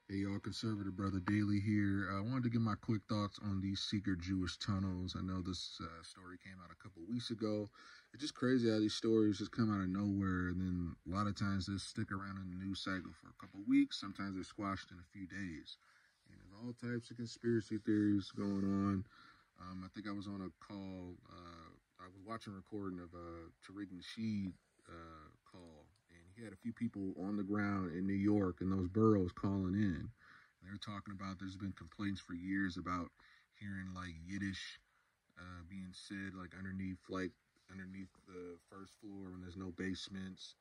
Hey y'all, Conservative Brother Daily here. I wanted to give my quick thoughts on these secret Jewish tunnels. I know this story came out a couple weeks ago. It's just crazy how these stories just come out of nowhere, and then a lot of times they stick around in the news cycle for a couple weeks. Sometimes they're squashed in a few days. And there's all types of conspiracy theories going on. I think I was on a call. I was watching a recording of Tariq Nasheed call, and he had a few people on the ground in New York and those boroughs calling in. They were talking about there's been complaints for years about hearing like Yiddish being said like underneath the first floor when there's no basements,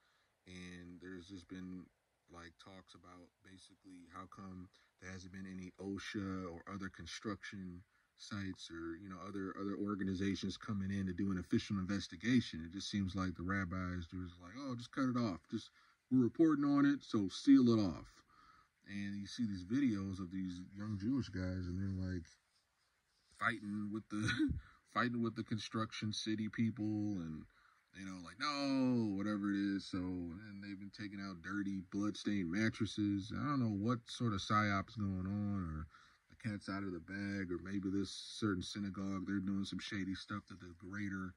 and there's just been like talks about basically how come there hasn't been any OSHA or other construction sites or other organizations coming in to do an official investigation. It just seems like the rabbis just like, oh, just cut it off, just we're reporting on it, so seal it off. And you see these videos of these young Jewish guys, and they're like fighting with the fighting with the construction city people, and like, no, whatever it is. So, and they've been taking out dirty, blood-stained mattresses. I don't know what sort of psyop's going on, or the cat's out of the bag, or maybe this certain synagogue, they're doing some shady stuff that the greater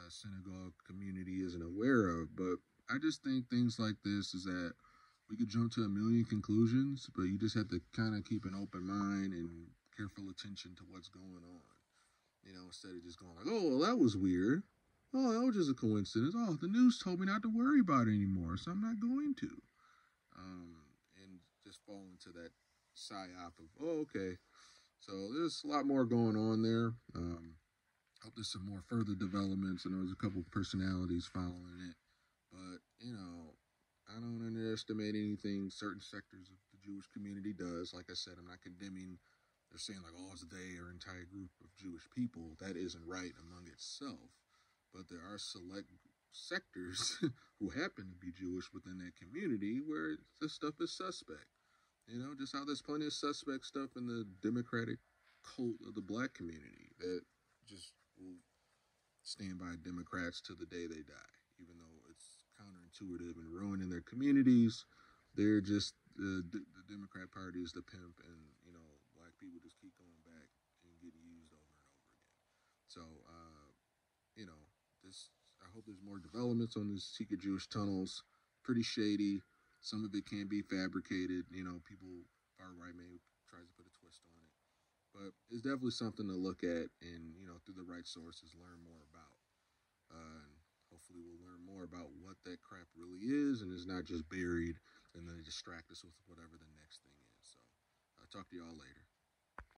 synagogue community isn't aware of. But I just think things like this is that we could jump to a million conclusions, but you just have to kind of keep an open mind and careful attention to what's going on. Instead of just going like, oh, well, that was weird. Oh, that was just a coincidence. Oh, the news told me not to worry about it anymore, so I'm not going to. And just fall into that psyop of, oh, okay. So there's a lot more going on there. Hope there's some more further developments. I know there's a couple personalities following it. But, I don't underestimate anything certain sectors of the Jewish community does. Like I said, I'm not condemning. They're saying like, oh, it's they or entire group of Jewish people. That isn't right among itself. But there are select sectors who happen to be Jewish within that community where this stuff is suspect. Just how there's plenty of suspect stuff in the Democratic cult of the black community that just will stand by Democrats to the day they die, even though it's counterintuitive and ruining their communities. They're just the Democrat Party is the pimp, and black people just keep going back and getting used over and over again. So, I hope there's more developments on these secret Jewish tunnels. Pretty shady. Some of it can be fabricated. People far right may try to put a twist on it, but it's definitely something to look at and through the right sources learn more about. And hopefully we'll learn more about what that crap really is, and it's not just buried and then distract us with whatever the next thing is. So I'll talk to y'all later.